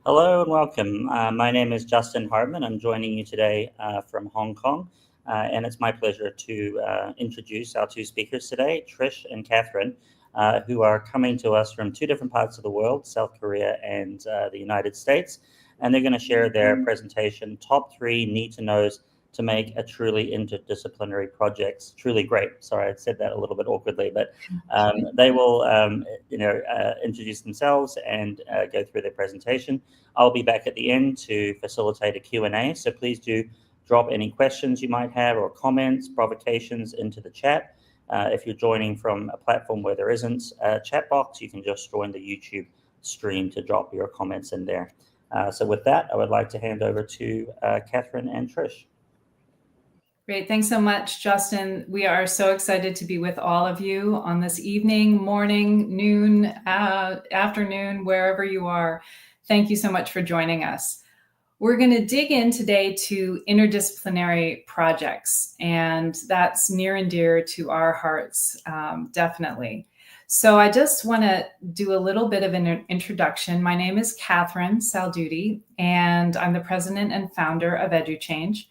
Hello and welcome. My name is Justin Hartman. I'm joining you today from Hong Kong, and it's my pleasure to introduce our two speakers today, Trish and Catherine, who are coming to us from two different parts of the world, South Korea and the United States, and they're going to share their presentation, Top 3 Need-to-Knows to make a truly interdisciplinary projects truly great. Sorry, I said that a little bit awkwardly, but they will, introduce themselves and go through their presentation. I'll be back at the end to facilitate a Q&A, so please do drop any questions you might have or comments, provocations into the chat. If you're joining from a platform where there isn't a chat box, you can just join the YouTube stream to drop your comments in there. So with that, I would like to hand over to Catherine and Trish. Great. Thanks so much, Justin. We are so excited to be with all of you on this evening, morning, noon, afternoon, wherever you are. Thank you so much for joining us. We're going to dig in today to interdisciplinary projects, and that's near and dear to our hearts, definitely. So I just want to do a little bit of an introduction. My name is Catherine Salduti, and I'm the president and founder of EduChange.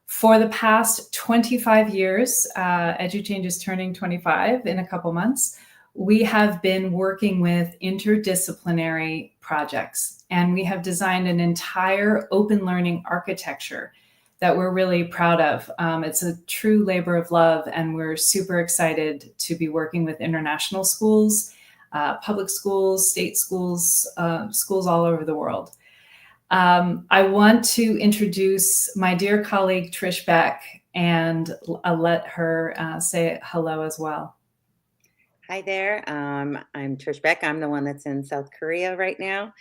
For the past 25 years, EduChange is turning 25 in a couple months, we have been working with interdisciplinary projects, and we have designed an entire open learning architecture that we're really proud of. It's a true labor of love, and we're super excited to be working with international schools, public schools, state schools, schools all over the world. I want to introduce my dear colleague, Trish Beck, and let her say hello as well. Hi there. I'm Trish Beck. I'm the one that's in South Korea right now.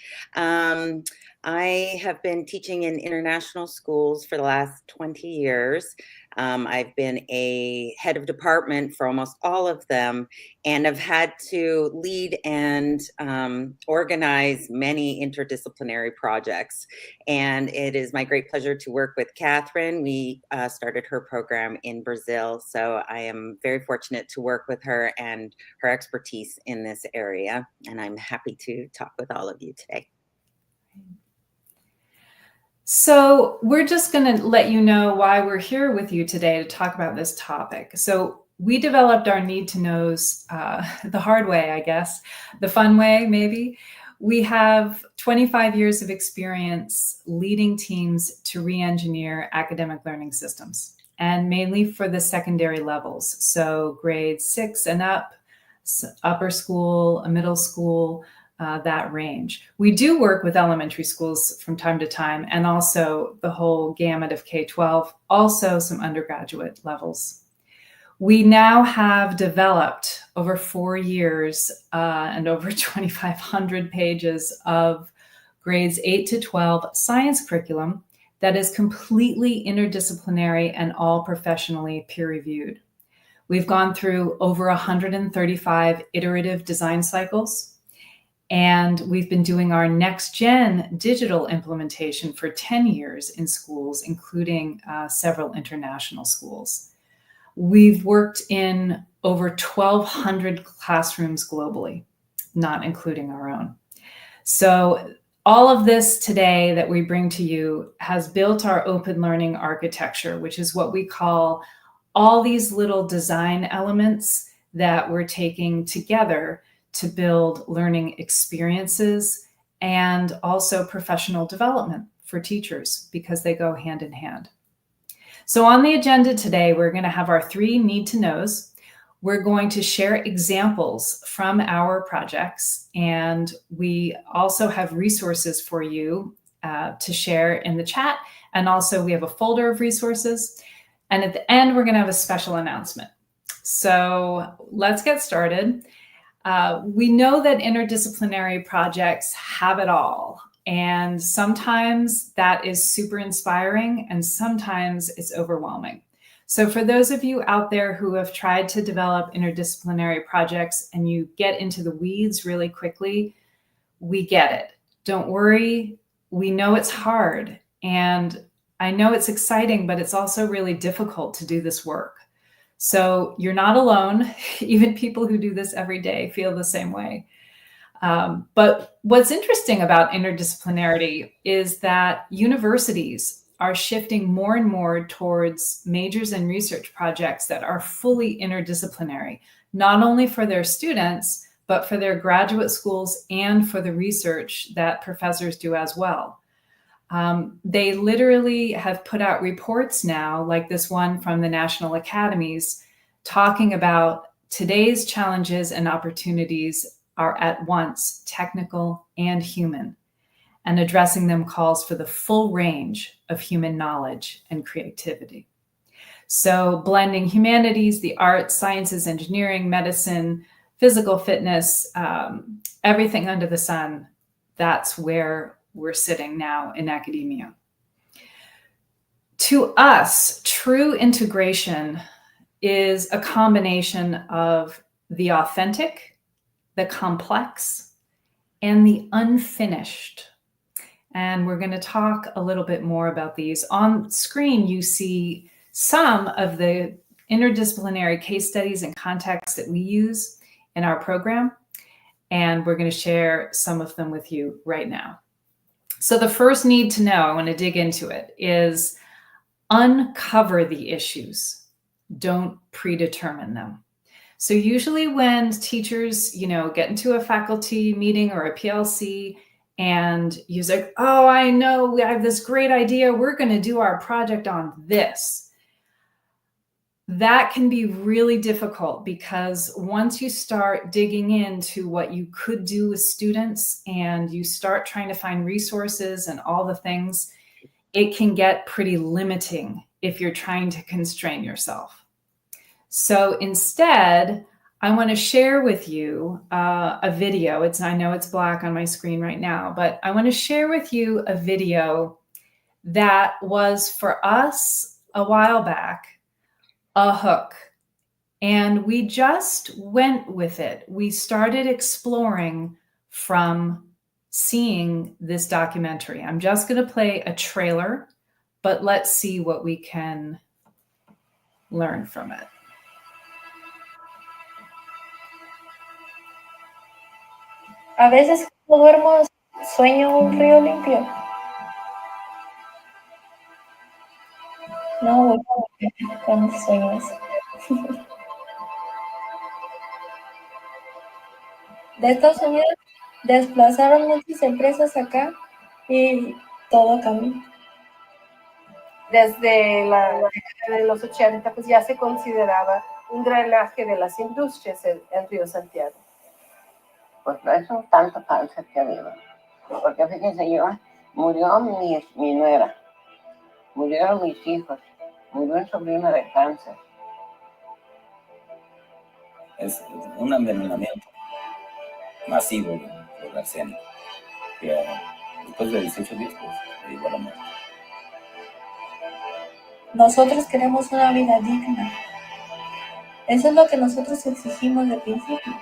I have been teaching in international schools for the last 20 years. I've been a head of department for almost all of them, and have had to lead and organize many interdisciplinary projects. And it is my great pleasure to work with Catherine. We started her program in Brazil, so I am very fortunate to work with her and her expertise in this area. And I'm happy to talk with all of you today. So we're just going to let you know why we're here with you today to talk about this topic. So we developed our need-to-knows the hard way, I guess, the fun way, maybe. We have 25 years of experience leading teams to re-engineer academic learning systems, and mainly for the secondary levels. So grades 6 and up, upper school, middle school, that range. We do work with elementary schools from time to time, and also the whole gamut of K-12, also some undergraduate levels. We now have developed over 4 years and over 2,500 pages of grades 8 to 12 science curriculum that is completely interdisciplinary and all professionally peer-reviewed. We've gone through over 135 iterative design cycles, and we've been doing our next-gen digital implementation for 10 years in schools, including several international schools. We've worked in over 1,200 classrooms globally, not including our own. So all of this today that we bring to you has built our open learning architecture, which is what we call all these little design elements that we're taking together to build learning experiences and also professional development for teachers, because they go hand in hand. So on the agenda today, we're going to have our 3 need-to-knows. We're going to share examples from our projects, and we also have resources for you to share in the chat. And also we have a folder of resources. And at the end, we're going to have a special announcement. So let's get started. We know that interdisciplinary projects have it all. And sometimes that is super inspiring, and sometimes it's overwhelming. So for those of you out there who have tried to develop interdisciplinary projects and you get into the weeds really quickly, we get it. Don't worry. We know it's hard. And I know it's exciting, but it's also really difficult to do this work. So you're not alone. Even people who do this every day feel the same way. But what's interesting about interdisciplinarity is that universities are shifting more and more towards majors and research projects that are fully interdisciplinary, not only for their students, but for their graduate schools and for the research that professors do as well. They literally have put out reports now, like this one from the National Academies, talking about today's challenges and opportunities are at once technical and human, and addressing them calls for the full range of human knowledge and creativity. So blending humanities, the arts, sciences, engineering, medicine, physical fitness, everything under the sun, that's where we're sitting now in academia. To us, true integration is a combination of the authentic, the complex, and the unfinished. And we're going to talk a little bit more about these. On screen, you see some of the interdisciplinary case studies and contexts that we use in our program. And we're going to share some of them with you right now. So the first need to know, I want to dig into it, is uncover the issues. Don't predetermine them. So usually when teachers, get into a faculty meeting or a PLC and you're like, oh, I know, we have this great idea. We're going to do our project on this. That can be really difficult because once you start digging into what you could do with students and you start trying to find resources and all the things, it can get pretty limiting if you're trying to constrain yourself. So instead, I want to share with you a video. I know it's black on my screen right now, but I want to share with you a video that was for us a while back, a hook. And we just went with it. We started exploring from seeing this documentary. I'm just going to play a trailer, but let's see what we can learn from it. A veces cuando duermo sueño un río limpio. No, voy cuando sueño eso. De Estados Unidos desplazaron muchas empresas acá y todo cambió. Desde la década de los 80, pues ya se consideraba un drenaje de las industrias el río Santiago. Pues no es un tanto cáncer que había, porque fíjense, murió mi nuera, murieron mis hijos, murió un sobrino de cáncer. Es un envenenamiento masivo por arsénico, que después de 18 días pues le llegó a la muerte. Nosotros queremos una vida digna. Eso es lo que nosotros exigimos de principio.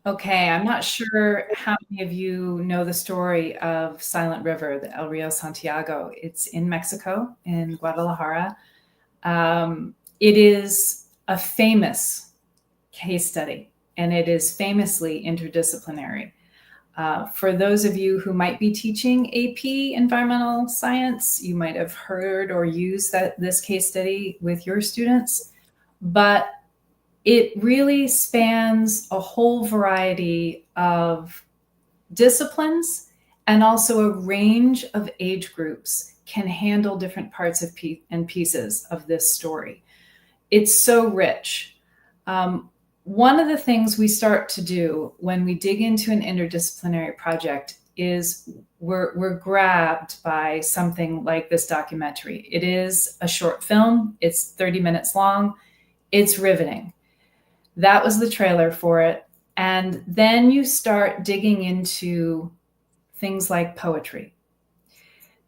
Okay, I'm not sure how many of you know the story of Silent River, the El Rio Santiago. It's in Mexico, in Guadalajara. It is a famous case study, and it is famously interdisciplinary. For those of you who might be teaching AP environmental science, you might have heard or used this case study with your students, but it really spans a whole variety of disciplines, and also a range of age groups can handle different parts of and pieces of this story. It's so rich. One of the things we start to do when we dig into an interdisciplinary project is we're grabbed by something like this documentary. It is a short film. It's 30 minutes long. It's riveting. That was the trailer for it. And then you start digging into things like poetry.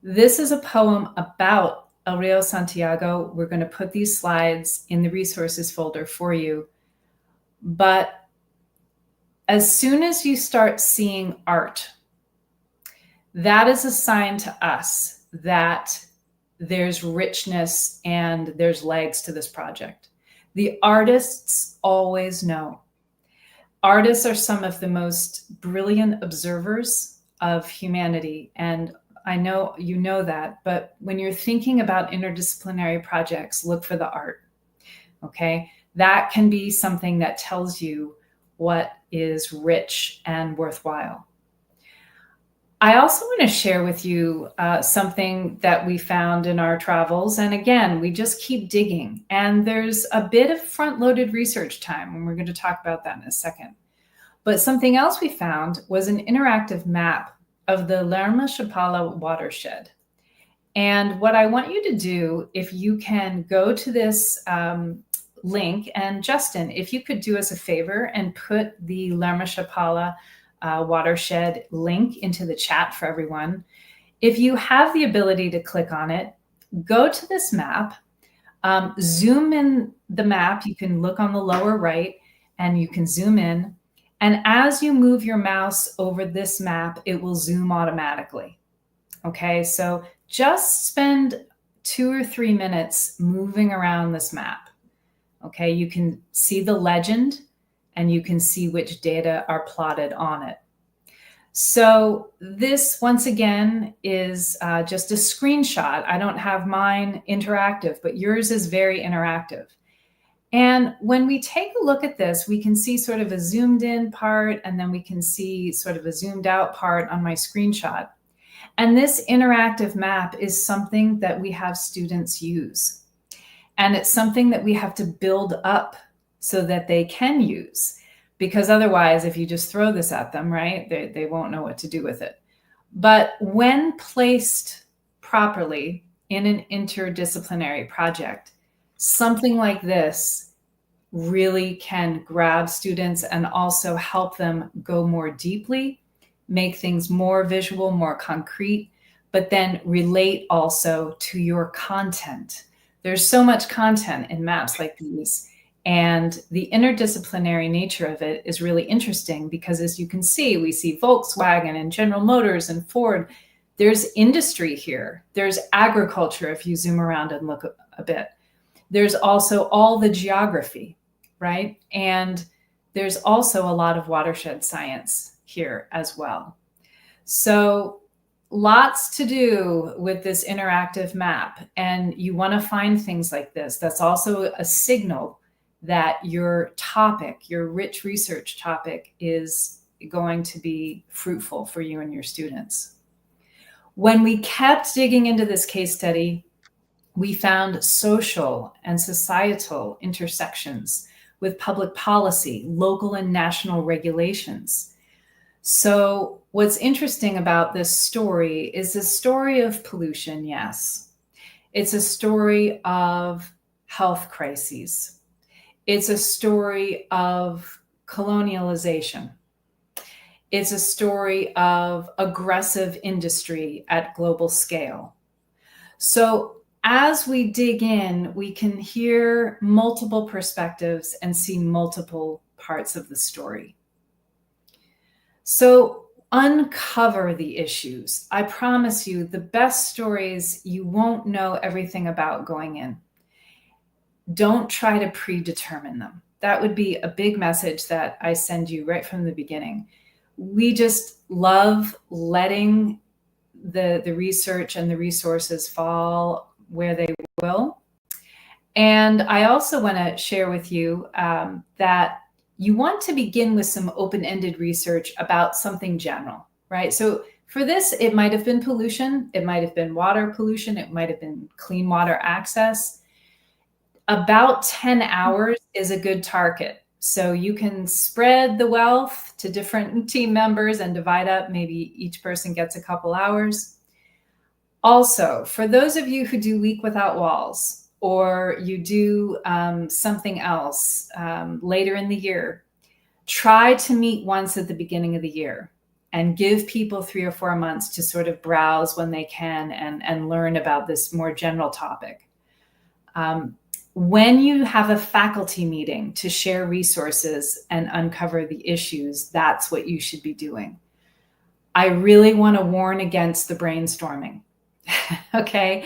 This is a poem about El Rio Santiago. We're going to put these slides in the resources folder for you. But as soon as you start seeing art, that is a sign to us that there's richness and there's legs to this project. The artists always know. Artists are some of the most brilliant observers of humanity, and I know you know that, but when you're thinking about interdisciplinary projects, look for the art, okay? That can be something that tells you what is rich and worthwhile. I also want to share with you something that we found in our travels. And again, we just keep digging. And there's a bit of front-loaded research time, and we're going to talk about that in a second. But something else we found was an interactive map of the Lerma Chapala watershed. And what I want you to do, if you can go to this link, and Justin, if you could do us a favor and put the Lerma Chapala watershed link into the chat for everyone. If you have the ability to click on it, go to this map, zoom in the map. You can look on the lower right and you can zoom in. And as you move your mouse over this map, it will zoom automatically. Okay, so just spend 2 or 3 minutes moving around this map. Okay, you can see the legend and you can see which data are plotted on it. So this, once again, is just a screenshot. I don't have mine interactive, but yours is very interactive. And when we take a look at this, we can see sort of a zoomed in part, and then we can see sort of a zoomed out part on my screenshot. And this interactive map is something that we have students use. And it's something that we have to build up so that they can use. Because otherwise, if you just throw this at them, right, they won't know what to do with it. But when placed properly in an interdisciplinary project, something like this really can grab students and also help them go more deeply, make things more visual, more concrete, but then relate also to your content. There's so much content in maps like these. And the interdisciplinary nature of it is really interesting because, as you can see, we see Volkswagen and General Motors and Ford. There's industry here. There's agriculture if you zoom around and look a bit. There's also all the geography, right? And there's also a lot of watershed science here as well. So lots to do with this interactive map. And you want to find things like this. That's also a signal that your topic, your rich research topic, is going to be fruitful for you and your students. When we kept digging into this case study, we found social and societal intersections with public policy, local and national regulations. So what's interesting about this story is a story of pollution, yes. It's a story of health crises. It's a story of colonialization. It's a story of aggressive industry at global scale. So as we dig in, we can hear multiple perspectives and see multiple parts of the story. So uncover the issues. I promise you, the best stories you won't know everything about going in. Don't try to predetermine them. That would be a big message that I send you right from the beginning. We just love letting the research and the resources fall where they will. And I also want to share with you that you want to begin with some open-ended research about something general, right? So for this, it might have been pollution, it might have been water pollution, it might have been clean water access. About 10 hours is a good target. So you can spread the wealth to different team members and divide up. Maybe each person gets a couple hours. Also, for those of you who do Week Without Walls, or you do something else later in the year, try to meet once at the beginning of the year. and give people 3 or 4 months to sort of browse when they can and learn about this more general topic. When you have a faculty meeting to share resources and uncover the issues, that's what you should be doing. I really want to warn against the brainstorming. Okay.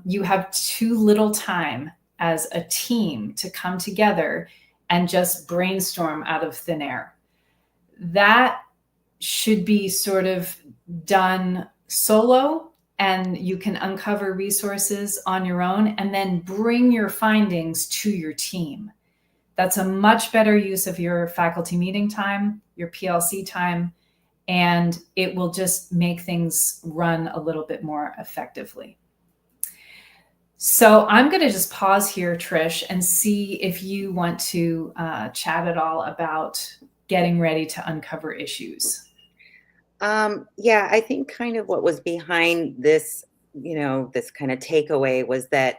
You have too little time as a team to come together and just brainstorm out of thin air. That should be sort of done solo, and you can uncover resources on your own and then bring your findings to your team. That's a much better use of your faculty meeting time, your PLC time, and it will just make things run a little bit more effectively. So I'm going to just pause here, Trish, and see if you want to chat at all about getting ready to uncover issues. Yeah, I think kind of what was behind this, this kind of takeaway was that,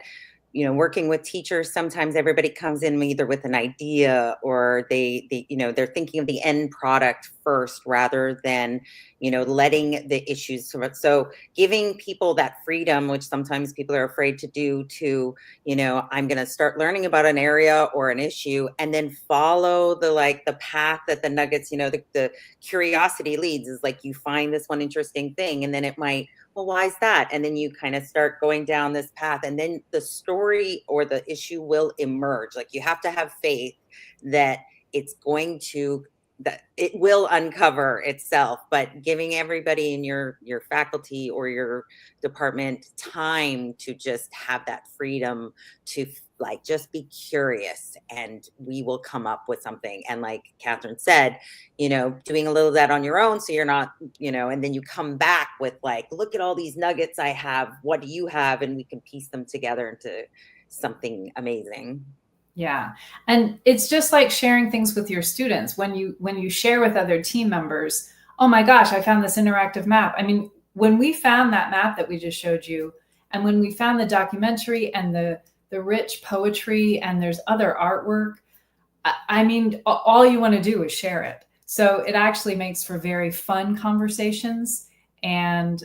working with teachers, sometimes everybody comes in either with an idea or they're thinking of the end product first rather than, letting the issues. So giving people that freedom, which sometimes people are afraid to do, to, I'm going to start learning about an area or an issue and then follow the path that the nuggets, the curiosity leads, is like you find this one interesting thing and then it might, well, why is that? And then you kind of start going down this path and then the story or the issue will emerge. Like you have to have faith that that it will uncover itself, but giving everybody in your faculty or your department time to just have that freedom to just be curious, and we will come up with something. And like Catherine said, doing a little of that on your own, so you're not, and then you come back with look at all these nuggets I have, what do you have? And we can piece them together into something amazing. Yeah. And it's just like sharing things with your students. When you share with other team members, oh my gosh, I found this interactive map. I mean, when we found that map that we just showed you, and when we found the documentary and the rich poetry, and there's other artwork, I mean, all you want to do is share it. So it actually makes for very fun conversations, and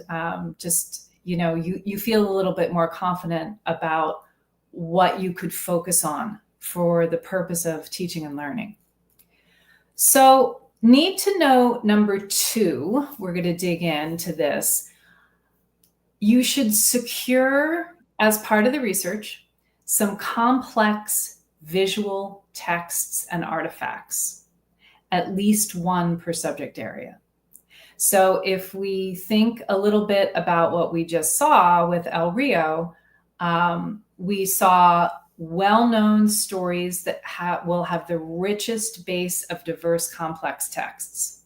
just, you feel a little bit more confident about what you could focus on for the purpose of teaching and learning. So need to know number 2, we're going to dig into this. You should secure, as part of the research, some complex visual texts and artifacts, at least one per subject area. So if we think a little bit about what we just saw with El Rio, we saw well-known stories that will have the richest base of diverse, complex texts.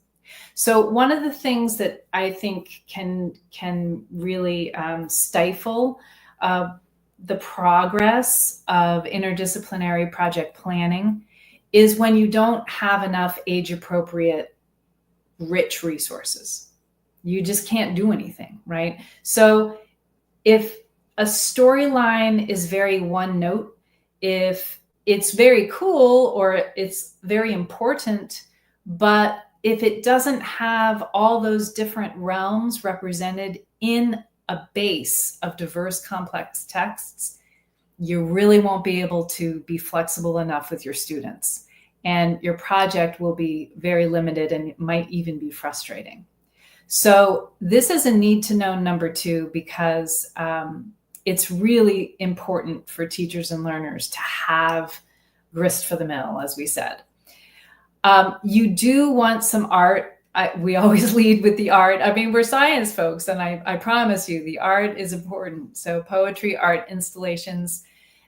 So one of the things that I think can really stifle the progress of interdisciplinary project planning is when you don't have enough age-appropriate, rich resources. You just can't do anything, right? So if a storyline is very one note, if it's very cool or it's very important, but if it doesn't have all those different realms represented in a base of diverse, complex texts, you really won't be able to be flexible enough with your students. And your project will be very limited, and it might even be frustrating. So this is a need to know number 2, because it's really important for teachers and learners to have grist for the mill, as we said. You do want some art. We always lead with the art. I mean, we're science folks, and I promise you the art is important. So poetry, art, installations.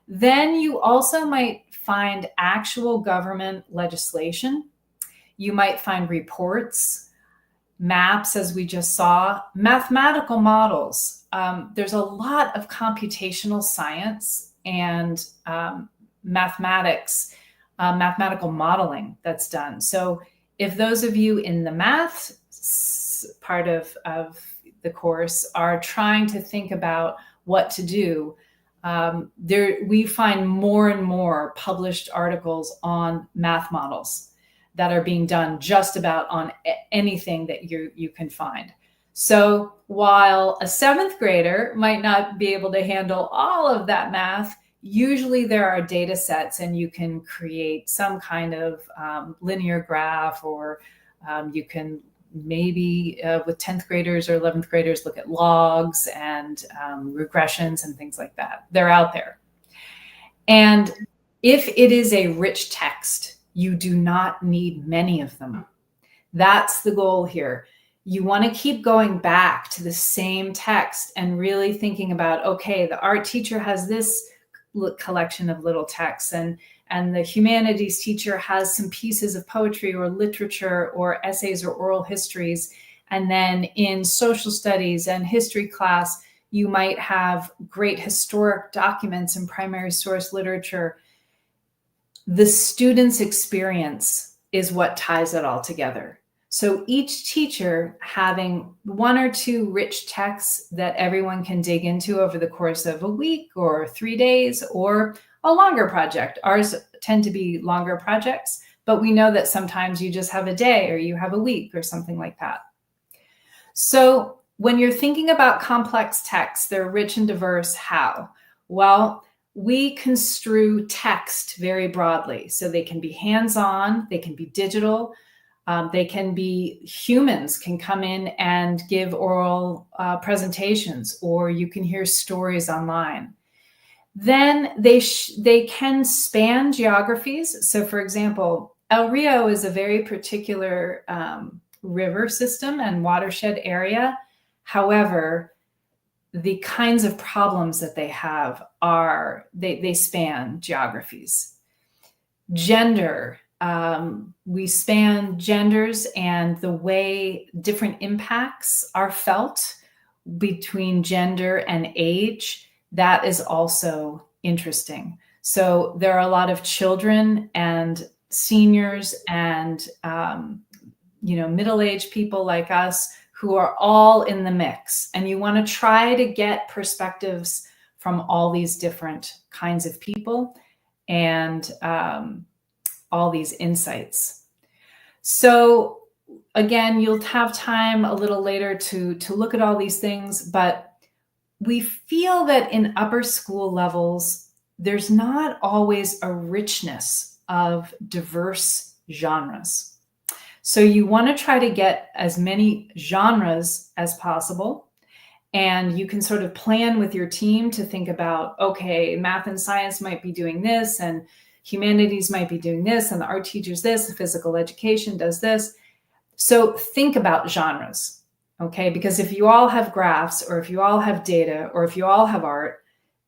Then you also might find actual government legislation. You might find reports, maps, as we just saw, mathematical models. There's a lot of computational science and mathematics, mathematical modeling that's done. So if those of you in the math part of the course are trying to think about what to do, we find more and more published articles on math models. that are being done just about on anything that you can find. So while a 7th grader might not be able to handle all of that math, usually there are data sets and you can create some kind of linear graph, or you can maybe with 10th graders or 11th graders look at logs and regressions and things like that. They're out there. And if it is a rich text, you do not need many of them. That's the goal here. You want to keep going back to the same text and really thinking about, okay, the art teacher has this collection of little texts, and the humanities teacher has some pieces of poetry or literature or essays or oral histories. And then in social studies and history class, you might have great historic documents and primary source literature. The student's experience is what ties it all together. So each teacher having 1 or 2 rich texts that everyone can dig into over the course of a week or 3 days, or a longer project. Ours tend to be longer projects, but we know that sometimes you just have a day or you have a week or something like that. So when you're thinking about complex texts, they're rich and diverse. How? Well, we construe text very broadly. So they can be hands-on, they can be digital, they can be humans can come in and give oral presentations, or you can hear stories online. Then they can span geographies. So for example, El Rio is a very particular river system and watershed area. However, the kinds of problems that they have are, they span geographies. Gender, we span genders and the way different impacts are felt between gender and age. That is also interesting. So there are a lot of children and seniors and middle-aged people like us who are all in the mix. And you want to try to get perspectives from all these different kinds of people and all these insights. So again, you'll have time a little later to look at all these things, but we feel that in upper school levels, there's not always a richness of diverse genres. So you want to try to get as many genres as possible. And you can sort of plan with your team to think about, okay, math and science might be doing this, and humanities might be doing this, and the art teaches this, the physical education does this. So think about genres, okay? Because if you all have graphs, or if you all have data, or if you all have art,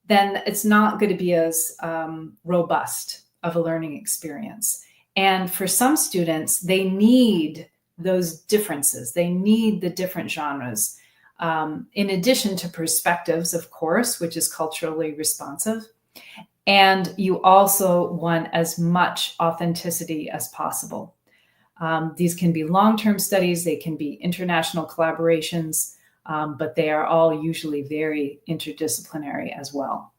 then it's not going to be as robust of a learning experience. And for some students, they need those differences. They need the different genres, in addition to perspectives, of course, which is culturally responsive. And you also want as much authenticity as possible. These can be long-term studies, they can be international collaborations, but they are all usually very interdisciplinary as well.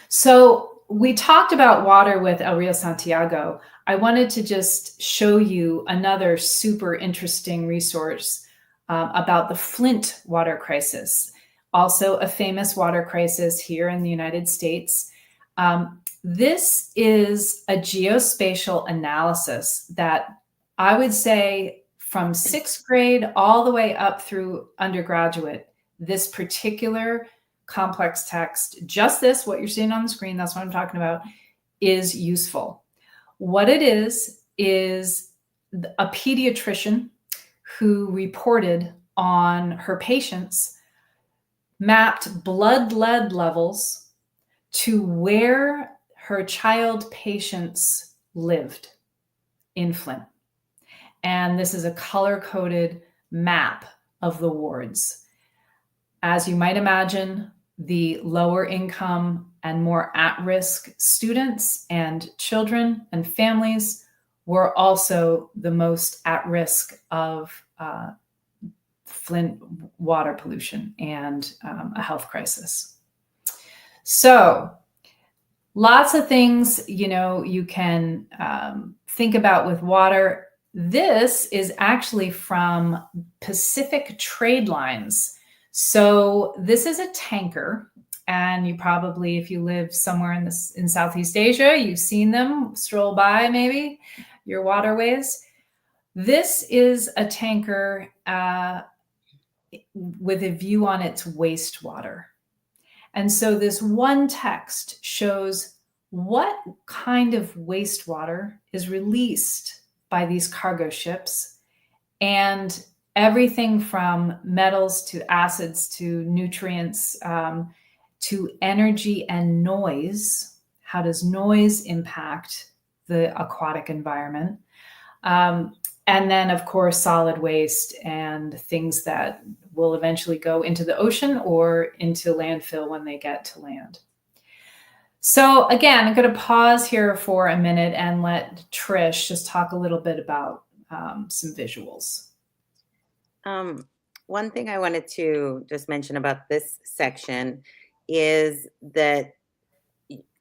So we talked about water with El Rio Santiago. I wanted to just show you another super interesting resource about the Flint water crisis, also a famous water crisis here in the United States. This is a geospatial analysis that I would say from 6th grade all the way up through undergraduate, this particular complex text, just this, what you're seeing on the screen, that's what I'm talking about, is useful. What it is a pediatrician who reported on her patients, mapped blood lead levels to where her child patients lived in Flint. And this is a color-coded map of the wards. As you might imagine, the lower income and more at-risk students and children and families were also the most at risk of Flint water pollution and a health crisis. So Lots of things, you can think about with water. This is actually from Pacific Trade Lines. So this is a tanker, and you probably, if you live somewhere in Southeast Asia, you've seen them stroll by maybe your waterways. This is a tanker with a view on its wastewater. And so this one text shows what kind of wastewater is released by these cargo ships, and everything from metals to acids to nutrients to energy and noise. How does noise impact the aquatic environment? And then, of course, solid waste and things that will eventually go into the ocean or into landfill when they get to land. So again, I'm going to pause here for a minute and let Trish just talk a little bit about some visuals. One thing I wanted to just mention about this section is that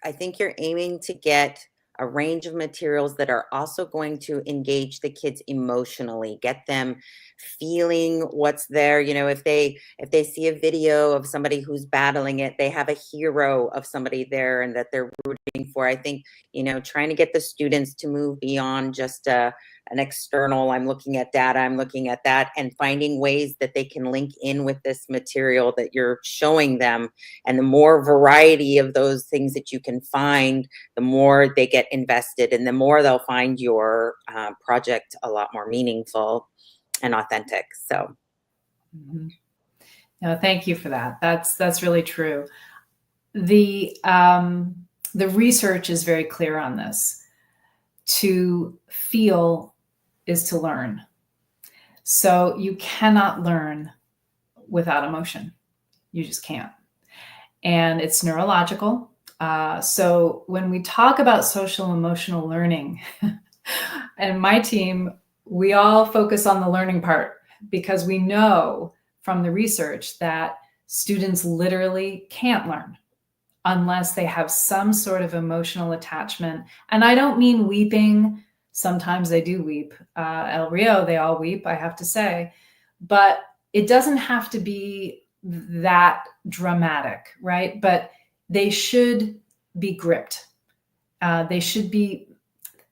I think you're aiming to get a range of materials that are also going to engage the kids emotionally, get them feeling what's there. If they see a video of somebody who's battling it, they have a hero of somebody there and that they're rooting for. I think, trying to get the students to move beyond just an external, I'm looking at data, I'm looking at that, and finding ways that they can link in with this material that you're showing them. And the more variety of those things that you can find, the more they get invested, and the more they'll find your project a lot more meaningful and authentic. So, No, thank you for that. That's really true. The research is very clear on this. To feel is to learn. So you cannot learn without emotion. You just can't. And it's neurological. So when we talk about social emotional learning, and my team, we all focus on the learning part, because we know from the research that students literally can't learn unless they have some sort of emotional attachment. And I don't mean weeping. Sometimes they do weep. El Rio, they all weep, I have to say. But it doesn't have to be that dramatic, right? But they should be gripped. They should be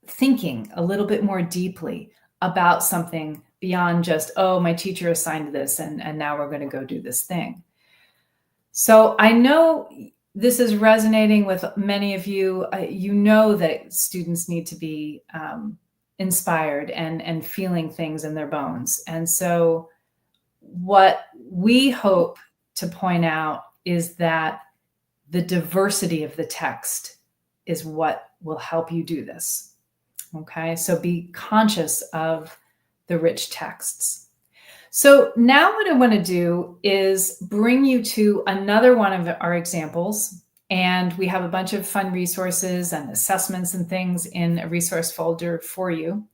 thinking a little bit more deeply about something beyond just, oh, my teacher assigned this and now we're going to go do this thing. So I know this is resonating with many of you. You know that students need to be inspired and feeling things in their bones. And so what we hope to point out is that the diversity of the text is what will help you do this. Okay, so be conscious of the rich texts. So now what I want to do is bring you to another one of our examples. And we have a bunch of fun resources and assessments and things in a resource folder for you.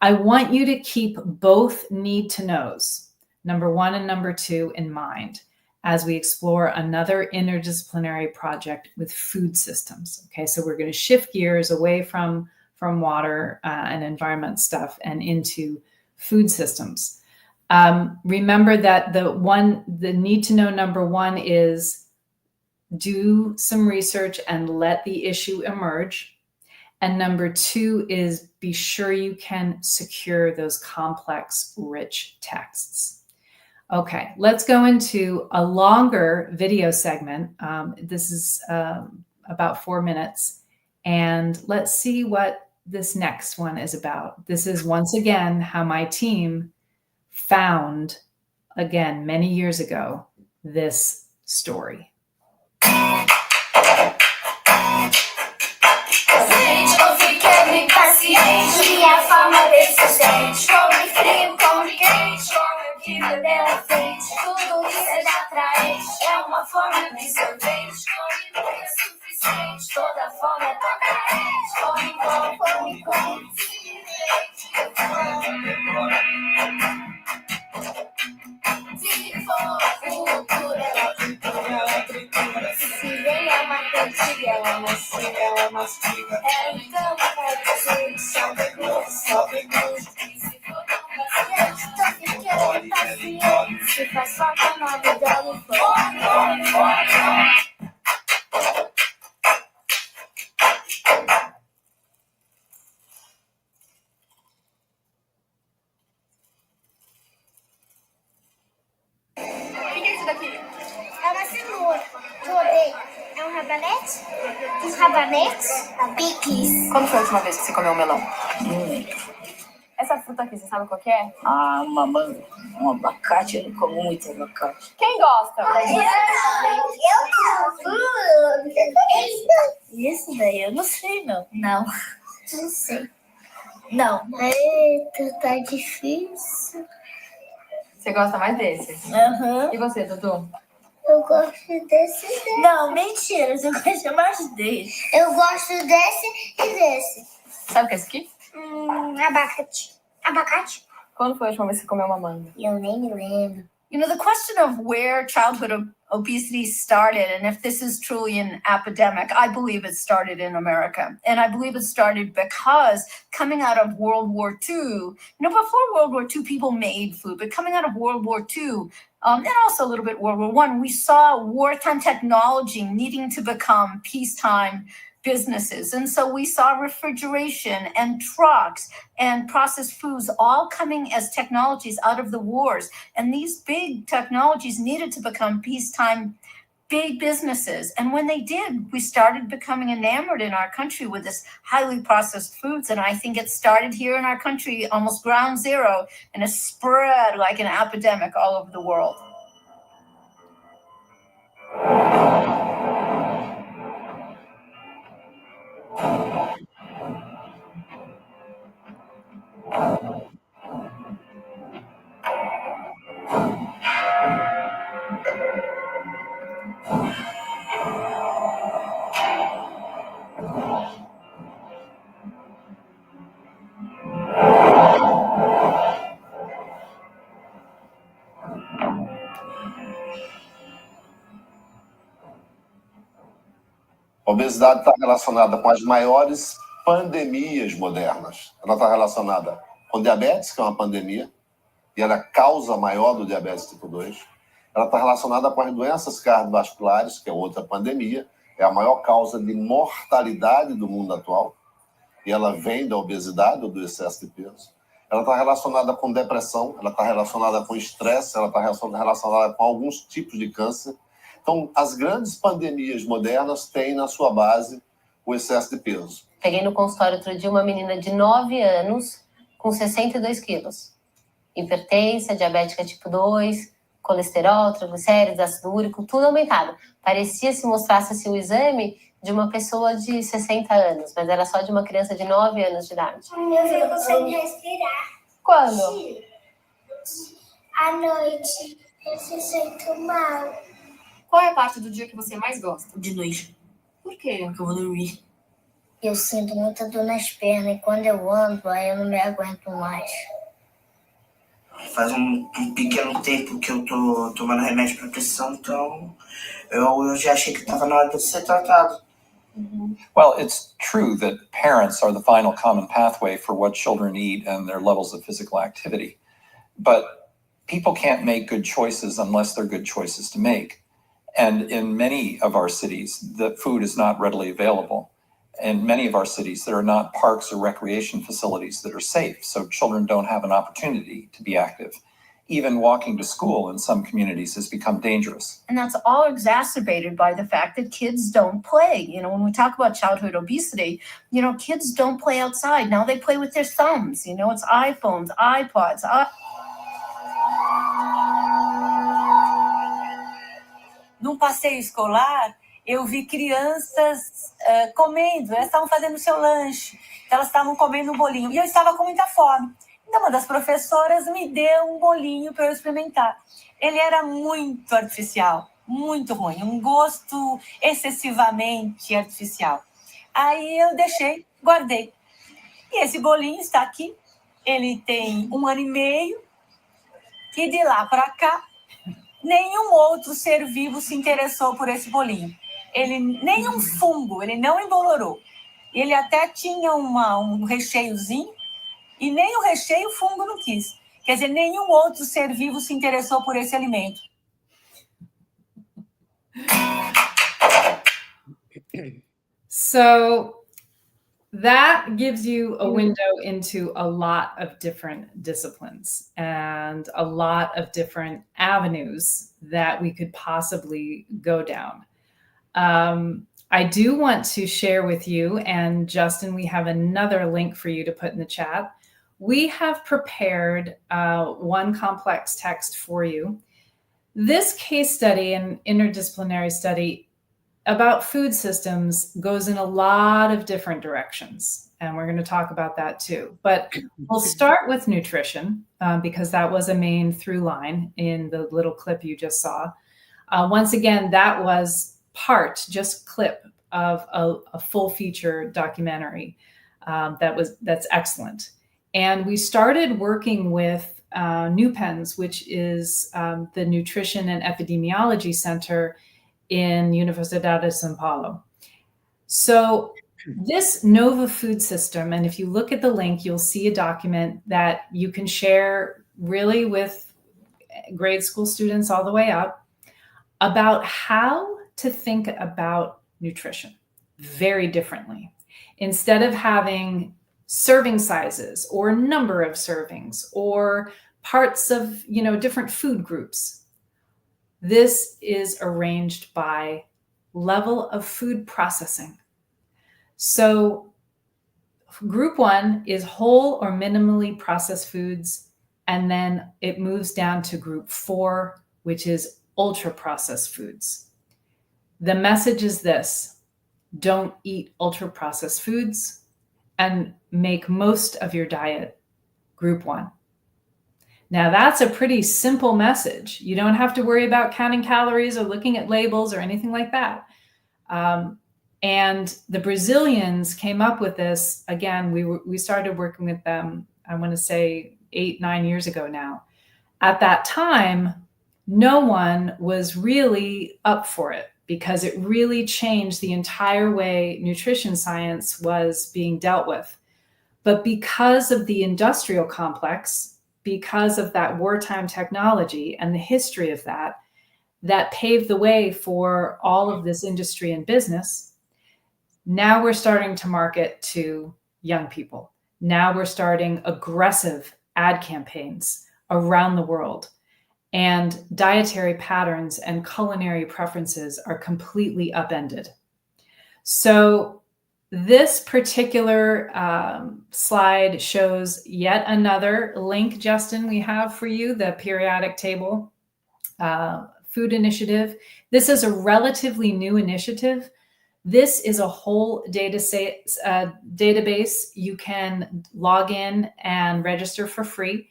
I want you to keep both need to knows, number 1 and number 2, in mind as we explore another interdisciplinary project with food systems. Okay, so we're going to shift gears away from water and environment stuff and into food systems. Remember that the need to know number 1 is do some research and let the issue emerge. And number 2 is be sure you can secure those complex, rich texts. Okay, let's go into a longer video segment. This is about 4 minutes. And let's see what this next one is about. This is once again how my team found, again, many years ago, this story. ela mastiga. É então pode ser something good. Olhe, ele olhe. Se faz falta na vida do fogo. É uma cenoura. Eu odeio. É um rabanete? Os rabanetes? Picles. Quando foi a última vez que você comeu um melão? Essa fruta aqui, você sabe qual que é? Ah, mamãe. Um abacate, eu como muito abacate. Quem gosta? Isso daí eu não sei, não. Não sei. Não. Eita, tá difícil. Você gosta mais desse? Aham. E você, Dudu? Eu gosto desse. Não, mentira, eu gosto mais desse. Eu gosto desse e desse. Sabe o que é esse aqui? Abacate. Abacate? Quando foi a última vez que você comeu uma manga? Eu nem me lembro. You know, the question of where childhood obesity started and if this is truly an epidemic, I believe it started in America. And I believe it started because coming out of World War II, you know, before World War II, people made food, but coming out of World War II, and also a little bit World War I, we saw wartime technology needing to become peacetime businesses. And so we saw refrigeration and trucks and processed foods all coming as technologies out of the wars. And these big technologies needed to become peacetime big businesses. And when they did, we started becoming enamored in our country with this highly processed foods. And I think it started here in our country, almost ground zero, and it spread like an epidemic all over the world. A obesidade está relacionada com as maiores pandemias modernas. Ela está relacionada com diabetes, que é uma pandemia, e ela é a causa maior do diabetes tipo 2. Ela está relacionada com as doenças cardiovasculares, que é outra pandemia, é a maior causa de mortalidade do mundo atual, e ela vem da obesidade ou do excesso de peso. Ela está relacionada com depressão, ela está relacionada com estresse, ela está relacionada com alguns tipos de câncer. Então, as grandes pandemias modernas têm na sua base o excesso de peso. Peguei no consultório outro dia uma menina de 9 anos com 62 quilos. Hipertensa, diabética tipo 2, colesterol, triglicéridos, ácido úrico, tudo aumentado. Parecia, se mostrasse assim, o exame de uma pessoa de 60 anos, mas era só de uma criança de 9 anos de idade. Eu não consigo respirar. Quando? À noite, eu se sinto mal. Qual é a parte do dia que você mais gosta? De noite. Por quê? Porque eu vou dormir. Eu sinto muita dor nas pernas e quando eu ando, aí eu não me aguento mais. Faz um pequeno tempo que eu tô tomando remédio para pressão, então eu já achei que estava na hora de ser tratado. Well, it's true that parents are the final common pathway for what children eat and their levels of physical activity. But people can't make good choices unless they're good choices to make. And in many of our cities, the food is not readily available. In many of our cities, there are not parks or recreation facilities that are safe, so children don't have an opportunity to be active. Even walking to school in some communities has become dangerous. And that's all exacerbated by the fact that kids don't play. You know, when we talk about childhood obesity, you know, kids don't play outside. Now they play with their thumbs. You know, it's iPhones, iPods. Num passeio escolar, eu vi crianças comendo, elas estavam fazendo o seu lanche, elas estavam comendo um bolinho, e eu estava com muita fome. Então, uma das professoras me deu um bolinho para eu experimentar. Ele era muito artificial, muito ruim, um gosto excessivamente artificial. Aí eu deixei, guardei. E esse bolinho está aqui, ele tem 1 ano e meio, e de lá para cá, nenhum outro ser vivo se interessou por esse bolinho. Nenhum fungo, ele não embolorou. Ele até tinha um recheiozinho, e nem o recheio o fungo não quis. Quer dizer, nenhum outro ser vivo se interessou por esse alimento. So that gives you a window into a lot of different disciplines and a lot of different avenues that we could possibly go down. I do want to share with you, and Justin, we have another link for you to put in the chat. We have prepared one complex text for you. This case study, an interdisciplinary study about food systems, goes in a lot of different directions. And we're going to talk about that too. But we'll start with nutrition because that was a main through line in the little clip you just saw. Once again, that was just clip of a full feature documentary that's excellent. And we started working with NUPENS, which is the Nutrition and Epidemiology Center in Universidad de São Paulo. So this NOVA food system, and if you look at the link, you'll see a document that you can share really with grade school students all the way up about how to think about nutrition very differently. Instead of having serving sizes or number of servings or parts of, different food groups, this is arranged by level of food processing. So group 1 is whole or minimally processed foods, and then it moves down to group 4, which is ultra processed foods. The message is this: don't eat ultra processed foods and make most of your diet group 1. Now, that's a pretty simple message. You don't have to worry about counting calories or looking at labels or anything like that. And the Brazilians came up with this. Again, we started working with them, I want to say 8-9 years ago now. At that time, no one was really up for it because it really changed the entire way nutrition science was being dealt with. But because of the industrial complex, because of that wartime technology and the history of that paved the way for all of this industry and business. Now we're starting to market to young people. Now we're starting aggressive ad campaigns around the world. And dietary patterns and culinary preferences are completely upended. So this particular slide shows yet another link, Justin, we have for you, the periodic table food initiative. This is a relatively new initiative. This is a whole database. You can log in and register for free.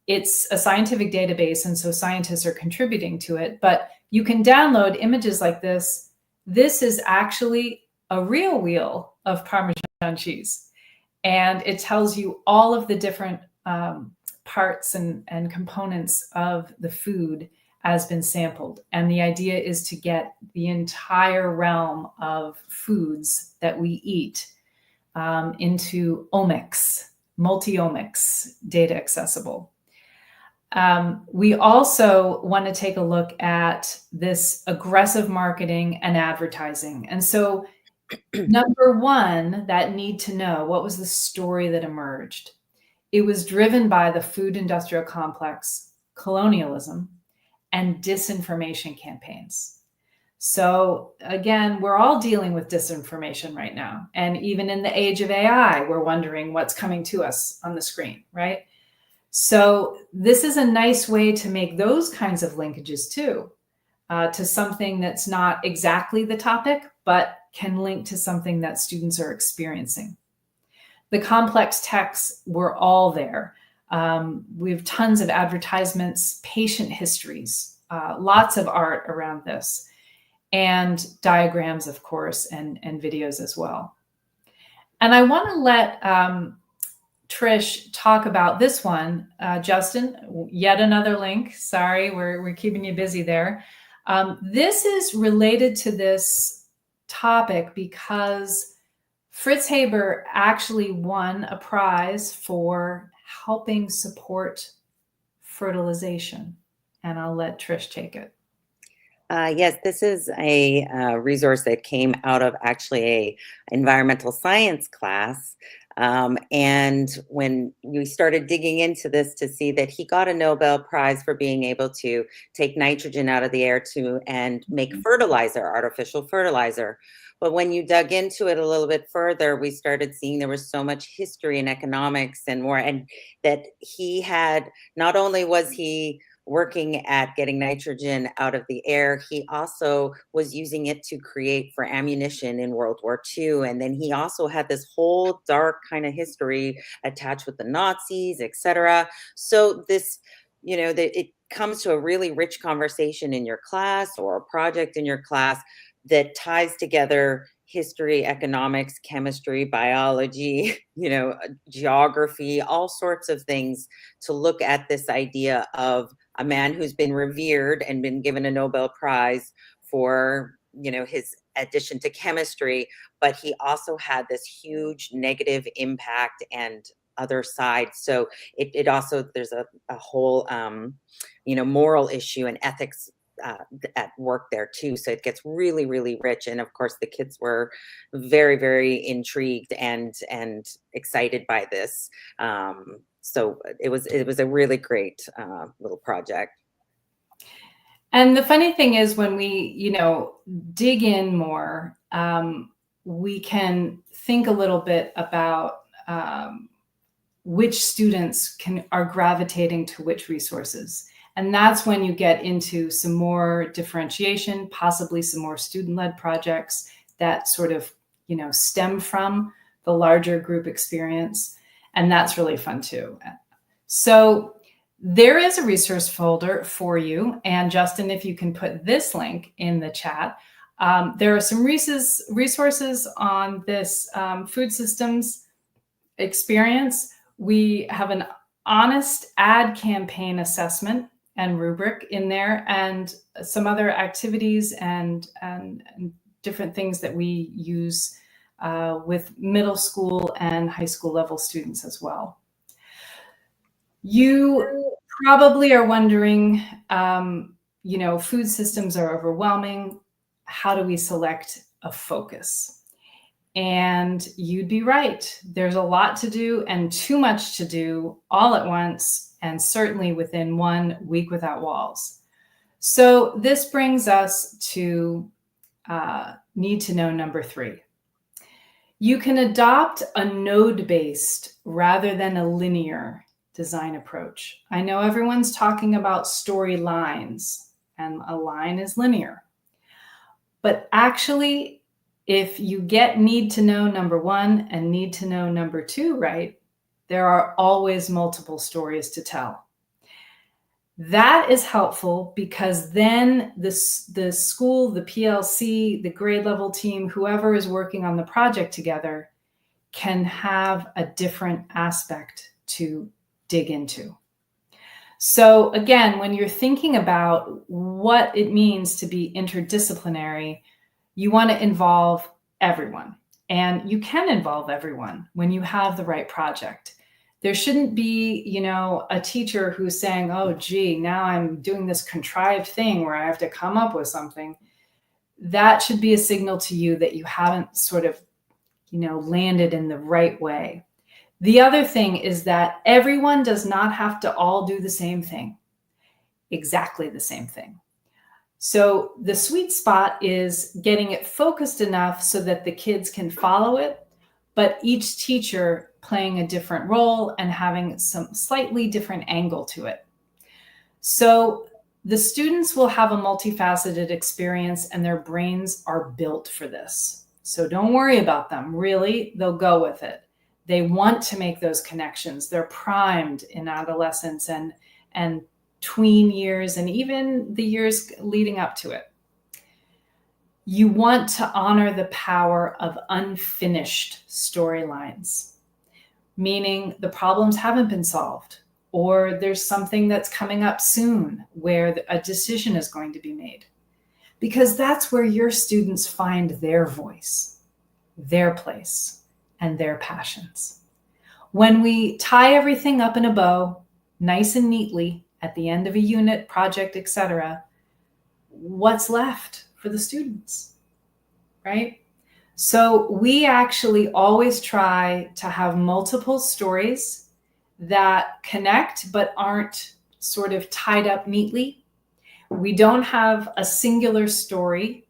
It's a scientific database, and so scientists are contributing to it, but you can download images like this. This is actually a real wheel of Parmesan cheese, and it tells you all of the different parts and components of the food has been sampled. And the idea is to get the entire realm of foods that we eat into omics, multi-omics, data accessible. We also want to take a look at this aggressive marketing and advertising. And so number one, that need to know, what was the story that emerged? It was driven by the food industrial complex, colonialism, and disinformation campaigns. So again, we're all dealing with disinformation right now. And even in the age of AI, we're wondering what's coming to us on the screen, right? So this is a nice way to make those kinds of linkages too, to something that's not exactly the topic, but can link to something that students are experiencing. The complex texts were all there. We have tons of advertisements, patient histories, lots of art around this, and diagrams, of course, and videos as well. And I want to let Trish talk about this one. Justin, yet another link. Sorry, we're keeping you busy there. This is related to this topic because Fritz Haber actually won a prize for helping support fertilization. And I'll let Trish take it. Yes, this is a resource that came out of actually a environmental science class. And when we started digging into this to see that he got a Nobel Prize for being able to take nitrogen out of the air and make fertilizer, artificial fertilizer. But when you dug into it a little bit further, we started seeing there was so much history and economics and more, and that he had, not only was he working at getting nitrogen out of the air, he also was using it to create for ammunition in World War II. And then he also had this whole dark kind of history attached with the Nazis, etc. So this, it comes to a really rich conversation in your class or a project in your class that ties together history, economics, chemistry, biology, geography, all sorts of things to look at this idea of a man who's been revered and been given a Nobel Prize for, his addition to chemistry, but he also had this huge negative impact and other side. So it also, there's a whole, moral issue and ethics at work there too. So it gets really, really rich. And of course the kids were very, very intrigued and excited by this. So it was a really great little project. And the funny thing is, when we, dig in more, we can think a little bit about which students are gravitating to which resources. And that's when you get into some more differentiation, possibly some more student-led projects that sort of, stem from the larger group experience. And that's really fun too. So there is a resource folder for you. And Justin, if you can put this link in the chat, there are some resources on this food systems experience. We have an honest ad campaign assessment and rubric in there, and some other activities and different things that we use with middle school and high school level students as well. You probably are wondering, food systems are overwhelming. How do we select a focus? And you'd be right. There's a lot to do and too much to do all at once, and certainly within 1 week without walls. So this brings us to need to know number 3. You can adopt a node-based rather than a linear design approach. I know everyone's talking about storylines, and a line is linear. But actually, if you get need to know number 1 and need to know number 2 right, there are always multiple stories to tell. That is helpful because then the school, the PLC, the grade level team, whoever is working on the project together can have a different aspect to dig into. So again, when you're thinking about what it means to be interdisciplinary, you want to involve everyone. And you can involve everyone when you have the right project. There shouldn't be, a teacher who's saying, oh, gee, now I'm doing this contrived thing where I have to come up with something. That should be a signal to you that you haven't sort of, landed in the right way. The other thing is that everyone does not have to all do the same thing, exactly the same thing. So the sweet spot is getting it focused enough so that the kids can follow it, but each teacher playing a different role and having some slightly different angle to it. So the students will have a multifaceted experience and their brains are built for this. So don't worry about them. Really, they'll go with it. They want to make those connections. They're primed in adolescence and tween years and even the years leading up to it. You want to honor the power of unfinished storylines, meaning the problems haven't been solved, or there's something that's coming up soon where a decision is going to be made. Because that's where your students find their voice, their place. and their passions. When we tie everything up in a bow, nice and neatly at the end of a unit, project, etc., what's left for the students, right? So we actually always try to have multiple stories that connect but aren't sort of tied up neatly. We don't have a singular story,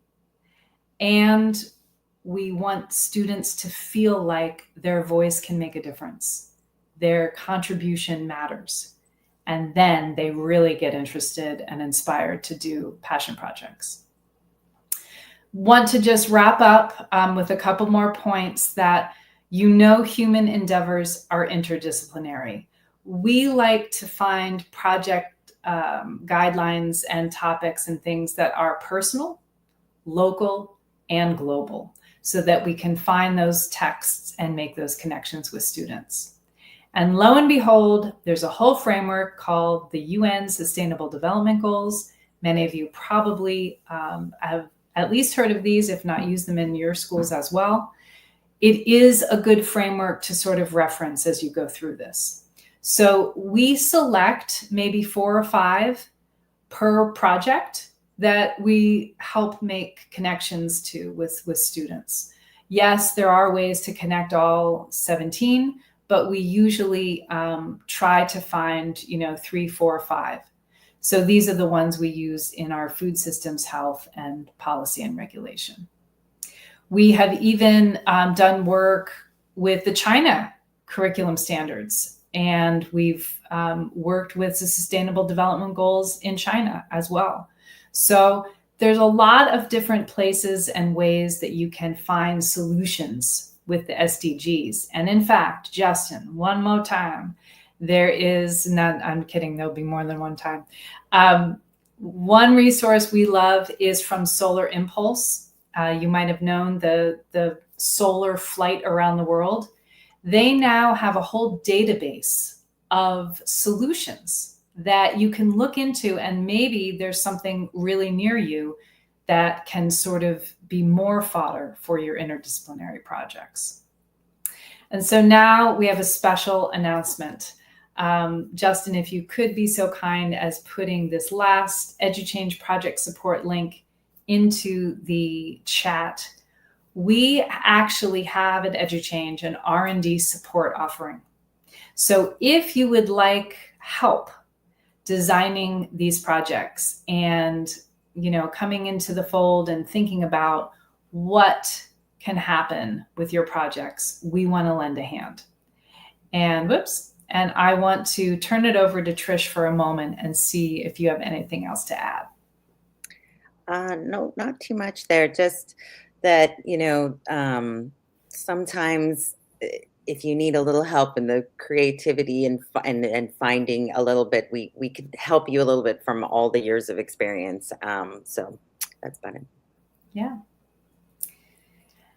and we want students to feel like their voice can make a difference. Their contribution matters. And then they really get interested and inspired to do passion projects. Want to just wrap up with a couple more points that human endeavors are interdisciplinary. We like to find project guidelines and topics and things that are personal, local, and global, so that we can find those texts and make those connections with students. And lo and behold, there's a whole framework called the UN Sustainable Development Goals. Many of you probably have at least heard of these, if not used them in your schools as well. It is a good framework to sort of reference as you go through this. So we select maybe 4 or 5 per project that we help make connections to with students. Yes, there are ways to connect all 17, but we usually try to find 3, 4, 5. So these are the ones we use in our food systems, health, and policy and regulation. We have even done work with the China curriculum standards, and we've worked with the Sustainable Development Goals in China as well. So there's a lot of different places and ways that you can find solutions with the SDGs. And in fact, Justin, one more time, there is not, I'm kidding, there'll be more than one time. One resource we love is from Solar Impulse. You might have known the solar flight around the world. They now have a whole database of solutions that you can look into, and maybe there's something really near you that can sort of be more fodder for your interdisciplinary projects. And so now we have a special announcement. Justin, if you could be so kind as putting this last EduChange project support link into the chat. We actually have at EduChange an R&D support offering. So if you would like help designing these projects and coming into the fold and thinking about what can happen with your projects, we want to lend a hand. And and I want to turn it over to Trish for a moment and see if you have anything else to add. No, not too much there. Just that, sometimes if you need a little help in the creativity and finding a little bit, we could help you a little bit from all the years of experience. So that's about it. Yeah.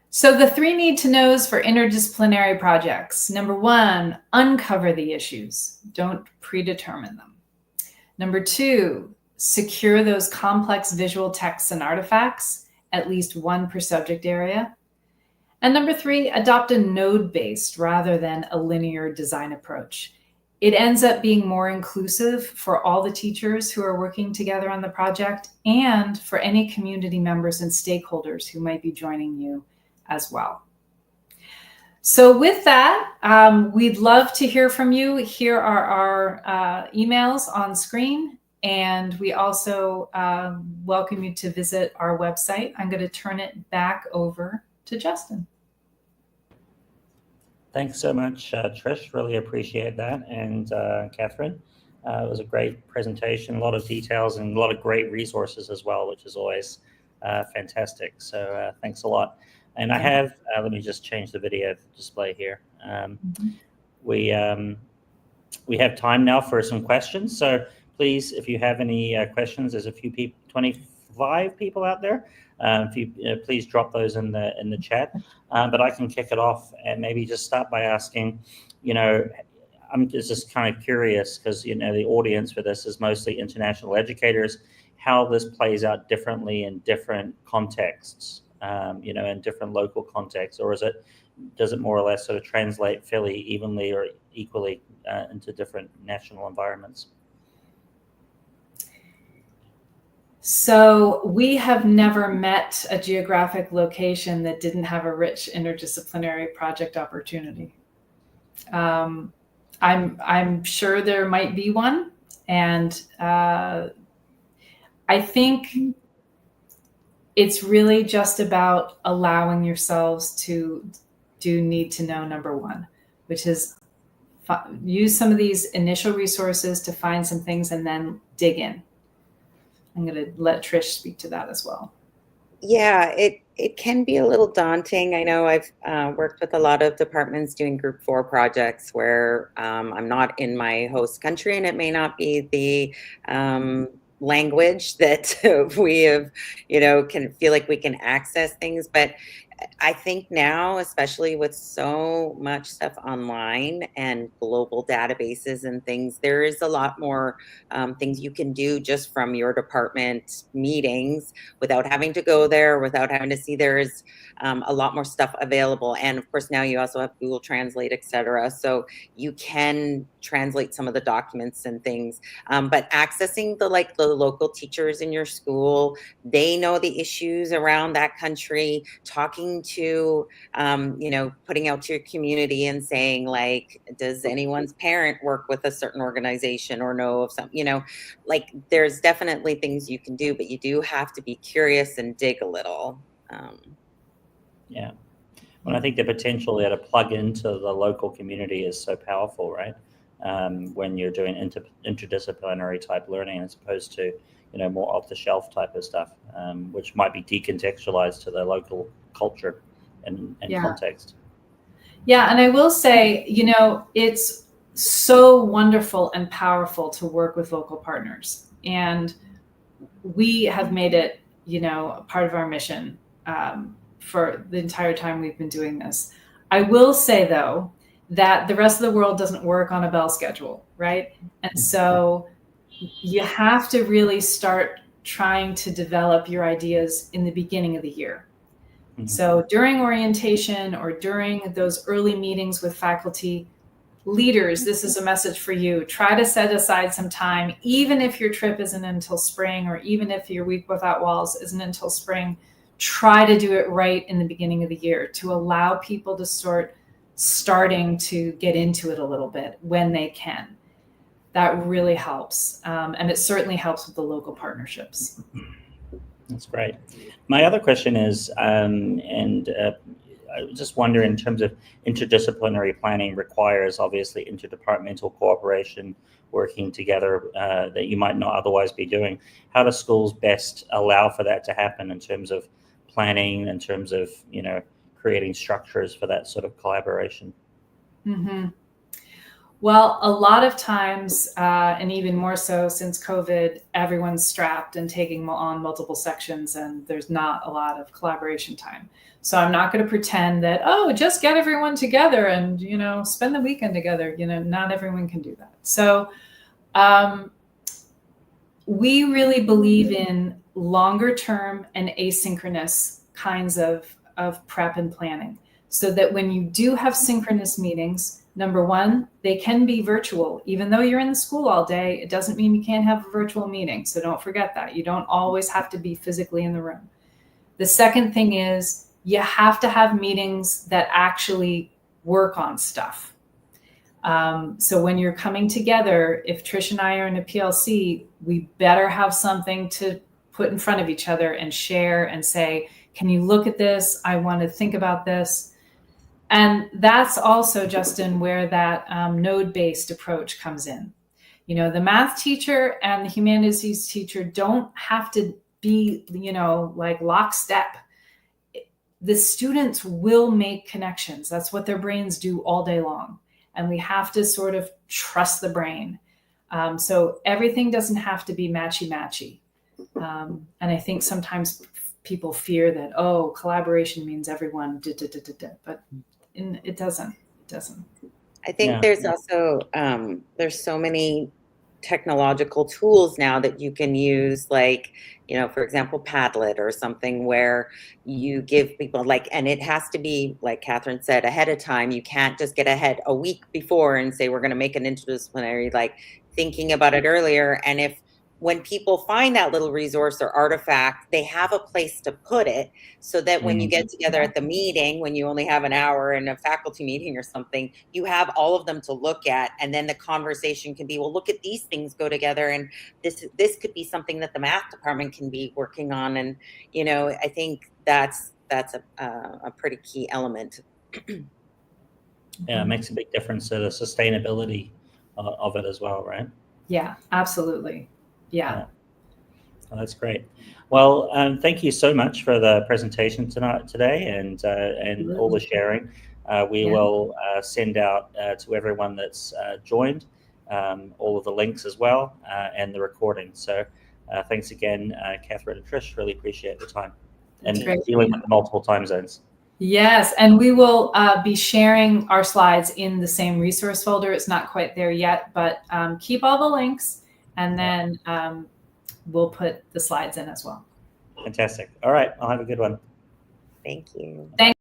So the 3 need to knows for interdisciplinary projects. Number 1, uncover the issues. Don't predetermine them. Number 2, secure those complex visual texts and artifacts, at least 1 per subject area. And number 3, adopt a node-based rather than a linear design approach. It ends up being more inclusive for all the teachers who are working together on the project and for any community members and stakeholders who might be joining you as well. So with that, we'd love to hear from you. Here are our emails on screen, and we also welcome you to visit our website. I'm going to turn it back over to Justin. Thanks so much, Trish. Really appreciate that. And Catherine, it was a great presentation, a lot of details and a lot of great resources as well, which is always fantastic. So thanks a lot. And I have, let me just change the video display here. We have time now for some questions. So please, if you have any questions, there's a few people, 25 people out there. If you please drop those in the chat. But I can kick it off and maybe just start by asking, I'm just kind of curious because the audience for this is mostly international educators, how this plays out differently in different contexts, in different local contexts, or is it does it more or less sort of translate fairly evenly or equally into different national environments? So we have never met a geographic location that didn't have a rich interdisciplinary project opportunity. I'm sure there might be one, and I think it's really just about allowing yourselves to do need to know number one, which is use some of these initial resources to find some things and then dig in. I'm going to let Trish speak to that as well. Yeah, it can be a little daunting. I know I've worked with a lot of departments doing group 4 projects where I'm not in my host country, and it may not be the language that we have, can feel like we can access things. But I think now, especially with so much stuff online and global databases and things, there is a lot more things you can do just from your department meetings without having to go there, without having to see. There's a lot more stuff available. And of course, now you also have Google Translate, etc. So you can translate some of the documents and things. But accessing the local teachers in your school, they know the issues around that country, talking to, putting out to your community and saying, like, does anyone's parent work with a certain organization or know of some, there's definitely things you can do, but you do have to be curious and dig a little. Yeah. Well, I think the potential there to plug into the local community is so powerful, right? When you're doing interdisciplinary type learning as opposed to, more off the shelf type of stuff, which might be decontextualized to the local culture and context. Yeah, and I will say, it's so wonderful and powerful to work with local partners. And we have made it, a part of our mission for the entire time we've been doing this. I will say, though, that the rest of the world doesn't work on a bell schedule, right? And so you have to really start trying to develop your ideas in the beginning of the year. Mm-hmm. So during orientation or during those early meetings with faculty, leaders, this is a message for you. Try to set aside some time, even if your trip isn't until spring, or even if your week without walls isn't until spring. Try to do it right in the beginning of the year to allow people to starting to get into it a little bit when they can. That really helps. And it certainly helps with the local partnerships. That's great. My other question is, I just wonder, in terms of interdisciplinary planning requires obviously interdepartmental cooperation, working together that you might not otherwise be doing. How do schools best allow for that to happen in terms of planning, in terms of, creating structures for that sort of collaboration? Mm-hmm. Well, a lot of times, and even more so since COVID, everyone's strapped and taking on multiple sections, and there's not a lot of collaboration time. So I'm not going to pretend that, just get everyone together and, spend the weekend together. Not everyone can do that. So we really believe in longer term and asynchronous kinds of prep and planning, so that when you do have synchronous meetings, number one, they can be virtual. Even though you're in the school all day, it doesn't mean you can't have a virtual meeting. So don't forget that. You don't always have to be physically in the room. The second thing is you have to have meetings that actually work on stuff. So when you're coming together, if Trish and I are in a PLC, we better have something to put in front of each other and share and say, can you look at this? I want to think about this. And that's also, Justin, where that node-based approach comes in. The math teacher and the humanities teacher don't have to be, like lockstep. The students will make connections. That's what their brains do all day long. And we have to sort of trust the brain. So everything doesn't have to be matchy-matchy. And I think sometimes people fear that, collaboration means everyone, but it doesn't. I think there's also, there's so many technological tools now that you can use, like, you know, for example, Padlet or something, where you give people, like, and it has to be, like Catherine said, ahead of time. You can't just get ahead a week before and say, we're going to make an interdisciplinary, like thinking about it earlier. And if, when people find that little resource or artifact, they have a place to put it, so that when you get together at the meeting, when you only have an hour in a faculty meeting or something, you have all of them to look at, and then the conversation can be, well, look at these things go together, and this could be something that the math department can be working on. And, you know, I think that's a pretty key element. Yeah, it makes a big difference to the sustainability of it as well, right? Yeah, absolutely. Yeah. Oh, that's great. Well, thank you so much for the presentation today, and all the sharing. We will send out to everyone that's joined all of the links as well, and the recording. So thanks again, Catherine and Trish. Really appreciate the time and dealing with the multiple time zones. Yes, and we will be sharing our slides in the same resource folder. It's not quite there yet, but keep all the links, and then we'll put the slides in as well. Fantastic. All right, I'll have a good one. Thank you. Thank